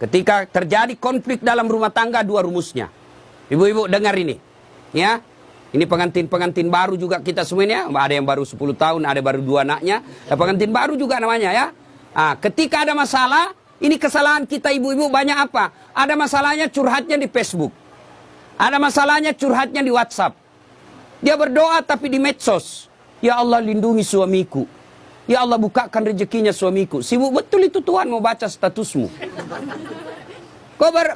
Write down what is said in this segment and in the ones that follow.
Ketika terjadi konflik dalam rumah tangga, dua rumusnya. Ibu-ibu dengar ini. Ya. Ini pengantin-pengantin baru juga kita semuanya. Ada yang baru 10 tahun, ada baru 2 anaknya. Pengantin baru juga namanya ya. Ketika ada masalah, ini kesalahan kita ibu-ibu banyak apa? Ada masalahnya curhatnya di Facebook. Ada masalahnya curhatnya di WhatsApp. Dia berdoa tapi di medsos. Ya Allah lindungi suamiku. Ya Allah bukakan rezekinya suamiku. Sibuk betul itu Tuhan mau baca statusmu.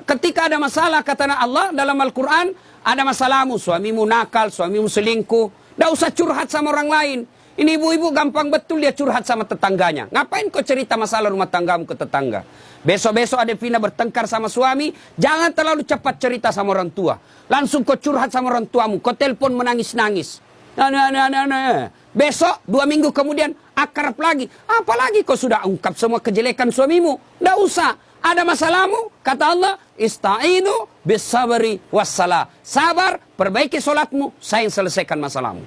Ketika ada masalah kata Allah dalam Al-Quran. Ada masalahmu, suamimu nakal, suamimu selingkuh. Tidak usah curhat sama orang lain. Ini ibu-ibu gampang betul dia curhat sama tetangganya. Ngapain kau cerita masalah rumah tanggamu ke tetangga? Besok-besok ada Vina bertengkar sama suami. Jangan terlalu cepat cerita sama orang tua. Langsung kau curhat sama orang tuamu. Kau telepon menangis-nangis. Besok 2 minggu kemudian akrab lagi. Apalagi kau sudah ungkap semua kejelekan suamimu. Tidak usah. Ada masalahmu, kata Allah, ista'inu bis-sabri was-salah. Sabar, perbaiki solatmu, saya yang selesaikan masalahmu.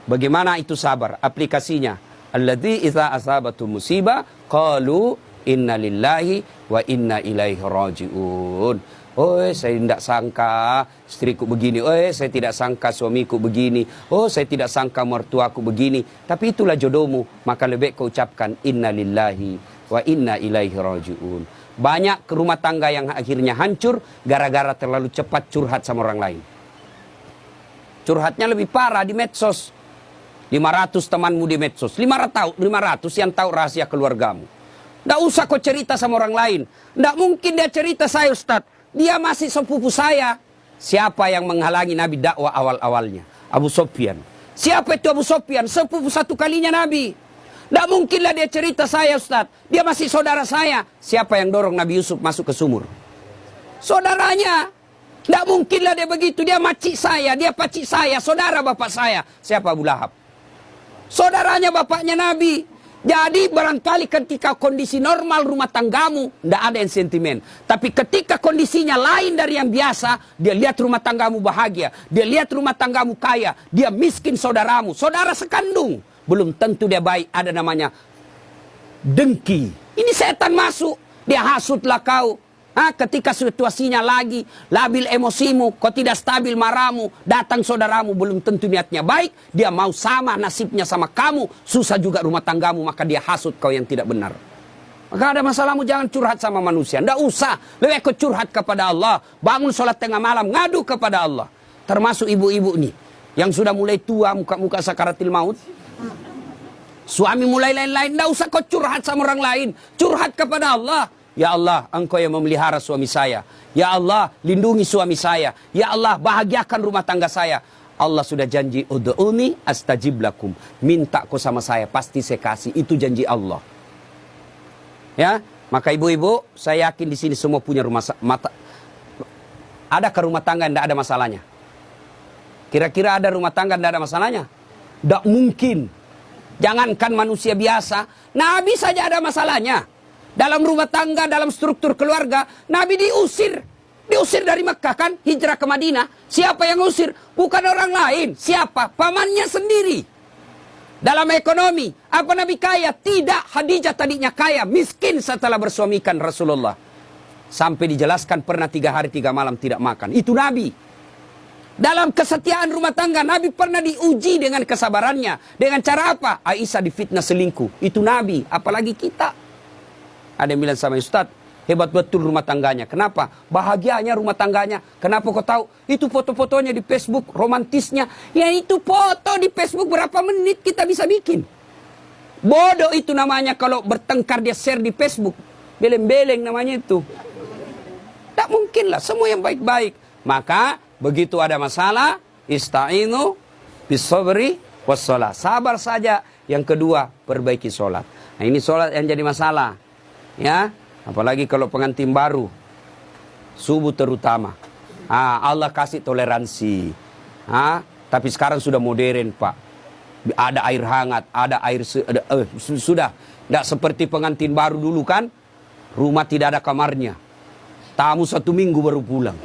Bagaimana itu sabar? Aplikasinya. Alladzi idza asabatu musibah qalu inna lillahi wa inna ilaihi rajiun. Oh, saya tidak sangka istriku begini. Oh, saya tidak sangka suamiku begini. Oh, saya tidak sangka mertuaku begini. Tapi itulah jodohmu. Maka lebih kau ucapkan inna lillahi wa inna ilaihi rajiun. Banyak rumah tangga yang akhirnya hancur gara-gara terlalu cepat curhat sama orang lain. Curhatnya lebih parah di medsos. 500 temanmu di medsos. 500 yang tahu rahasia keluargamu. Tidak usah kau cerita sama orang lain. Tidak mungkin dia cerita saya Ustaz. Dia masih sepupu saya. Siapa yang menghalangi Nabi dakwah awal-awalnya? Abu Sufyan. Siapa itu Abu Sufyan? Sepupu satu kalinya Nabi. Tidak mungkinlah dia cerita saya Ustaz. Dia masih saudara saya. Siapa yang dorong Nabi Yusuf masuk ke sumur? Saudaranya. Tidak mungkinlah dia begitu. Dia makcik saya, dia pacik saya, saudara bapak saya. Siapa Abu Lahab? Saudaranya bapaknya Nabi. Jadi barangkali ketika kondisi normal rumah tanggamu, tidak ada yang sentimen. Tapi ketika kondisinya lain dari yang biasa, dia lihat rumah tanggamu bahagia. Dia lihat rumah tanggamu kaya. Dia miskin saudaramu, saudara sekandung. Belum tentu dia baik, ada namanya dengki. Ini setan masuk, dia hasutlah kau. Ketika situasinya lagi, labil emosimu, kau tidak stabil marahmu, datang saudaramu, belum tentu niatnya baik, dia mau sama nasibnya sama kamu, susah juga rumah tanggamu, maka dia hasut kau yang tidak benar. Maka ada masalahmu jangan curhat sama manusia, tidak usah, lebih kau curhat kepada Allah, bangun sholat tengah malam, ngadu kepada Allah. Termasuk ibu-ibu nih, yang sudah mulai tua, muka-muka sakaratil maut, suami mulai lain-lain, tidak usah kau curhat sama orang lain. Curhat kepada Allah. Ya Allah, Engkau yang memelihara suami saya. Ya Allah, lindungi suami saya. Ya Allah, bahagiakan rumah tangga saya. Allah sudah janji, ud'uni astajib lakum. Minta kau sama saya, pasti saya kasih. Itu janji Allah. Ya, maka ibu-ibu, saya yakin di sini semua punya ada ke rumah tangga yang tidak ada masalahnya? Kira-kira ada rumah tangga yang tidak ada masalahnya? Tidak mungkin. Jangankan manusia biasa, Nabi saja ada masalahnya. Dalam rumah tangga, dalam struktur keluarga, Nabi diusir. Diusir dari Mekah kan, hijrah ke Madinah. Siapa yang usir? Bukan orang lain. Siapa? Pamannya sendiri. Dalam ekonomi, apa Nabi kaya? Tidak, Khadijah tadinya kaya, miskin setelah bersuamikan Rasulullah. Sampai dijelaskan pernah 3 hari 3 malam tidak makan. Itu Nabi. Dalam kesetiaan rumah tangga, Nabi pernah diuji dengan kesabarannya. Dengan cara apa? Aisyah difitnah selingkuh. Itu Nabi, apalagi kita. Ada yang bilang sama Ustaz, hebat betul rumah tangganya. Kenapa? Bahagianya rumah tangganya. Kenapa kau tahu? Itu foto-fotonya di Facebook, romantisnya. Ya itu foto di Facebook berapa menit kita bisa bikin. Bodoh itu namanya kalau bertengkar dia share di Facebook. Beleng-beleng namanya itu. Tak mungkin lah, semua yang baik-baik. Maka begitu ada masalah, ista'inu bis-sabri was-shalah. Sabar saja. Yang kedua, perbaiki sholat. Nah ini sholat yang jadi masalah. Ya, apalagi kalau pengantin baru, subuh terutama. Allah kasih toleransi. Tapi sekarang sudah modern Pak. Ada air hangat, ada air sudah. Tidak seperti pengantin baru dulu kan. Rumah tidak ada kamarnya. Tamu 1 minggu baru pulang.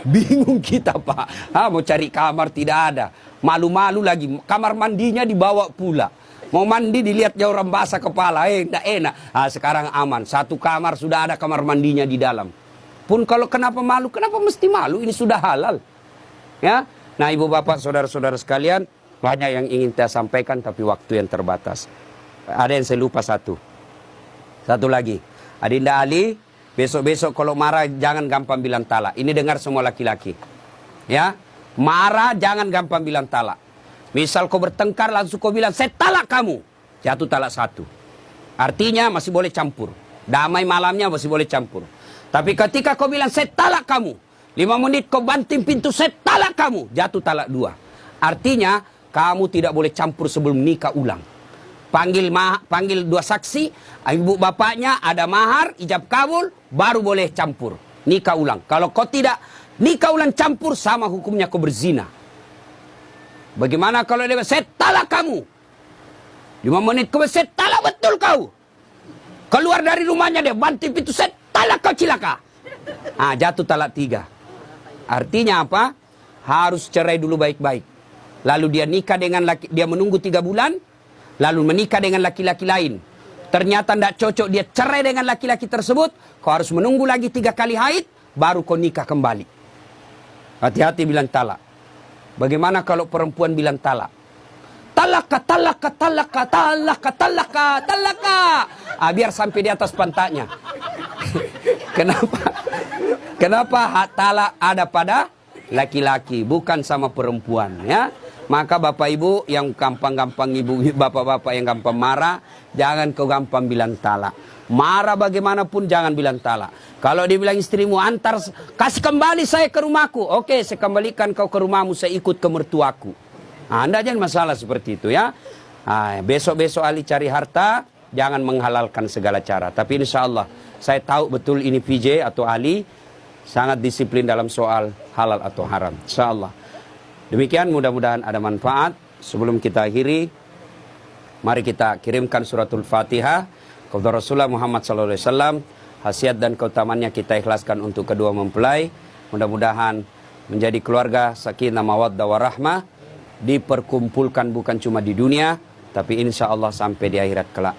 Bingung kita Pak. Mau cari kamar tidak ada. Malu-malu lagi. Kamar mandinya dibawa pula. Mau mandi dilihat jauh orang basah kepala, enggak enak. Sekarang aman, satu kamar sudah ada kamar mandinya di dalam. Pun kalau kenapa malu, kenapa mesti malu? Ini sudah halal. Ya, nah ibu bapak saudara-saudara sekalian, banyak yang ingin saya sampaikan tapi waktu yang terbatas. Ada yang saya lupa satu lagi. Adinda Ali, besok-besok kalau marah jangan gampang bilang talak. Ini dengar semua laki-laki. Ya, marah jangan gampang bilang talak. Misal kau bertengkar langsung kau bilang saya talak kamu, jatuh talak satu. Artinya masih boleh campur. Damai malamnya masih boleh campur. Tapi ketika kau bilang saya talak kamu, 5 menit kau banting pintu saya talak kamu, jatuh talak 2. Artinya kamu tidak boleh campur sebelum nikah ulang. Panggil 2 saksi, ibu bapaknya, ada mahar, ijab kabul, baru boleh campur. Nikah ulang. Kalau kau tidak nikah ulang campur, sama hukumnya kau berzina. Bagaimana kalau dia saya talak kamu? 5 menit kemudian saya talak betul kau. Keluar dari rumahnya dia, banting pintu, saya talak kau cilaka. Jatuh talak 3. Artinya apa? Harus cerai dulu baik-baik. Lalu dia nikah dengan dia menunggu 3 bulan, lalu menikah dengan laki-laki lain. Ternyata tidak cocok, dia cerai dengan laki-laki tersebut, kau harus menunggu lagi 3 kali haid, baru kau nikah kembali. Hati-hati bilang talak. Bagaimana kalau perempuan bilang talak? Talaka, talaka, talaka, talaka, talaka, talaka. Biar sampai di atas pantatnya. Kenapa hak talak ada pada laki-laki, bukan sama perempuan, ya? Maka bapak ibu yang gampang-gampang, ibu bapak-bapak yang gampang marah, jangan kau gampang bilang talak. Marah bagaimanapun jangan bilang talak. Kalau dia bilang istrimu antar, kasih kembali saya ke rumahku. Oke, saya kembalikan kau ke rumahmu, saya ikut ke mertuaku. Anda jangan masalah seperti itu, ya. Besok-besok Ali cari harta, jangan menghalalkan segala cara. Tapi insya Allah, saya tahu betul ini PJ atau Ali sangat disiplin dalam soal halal atau haram. Insya Allah. Demikian, mudah-mudahan ada manfaat. Sebelum kita akhiri, mari kita kirimkan suratul Fatihah kepada Rasulullah Muhammad SAW. Khasiat dan keutamannya kita ikhlaskan untuk kedua mempelai. Mudah-mudahan menjadi keluarga sakinah mawaddah warahmah, diperkumpulkan bukan cuma di dunia, tapi insya Allah sampai di akhirat kelak.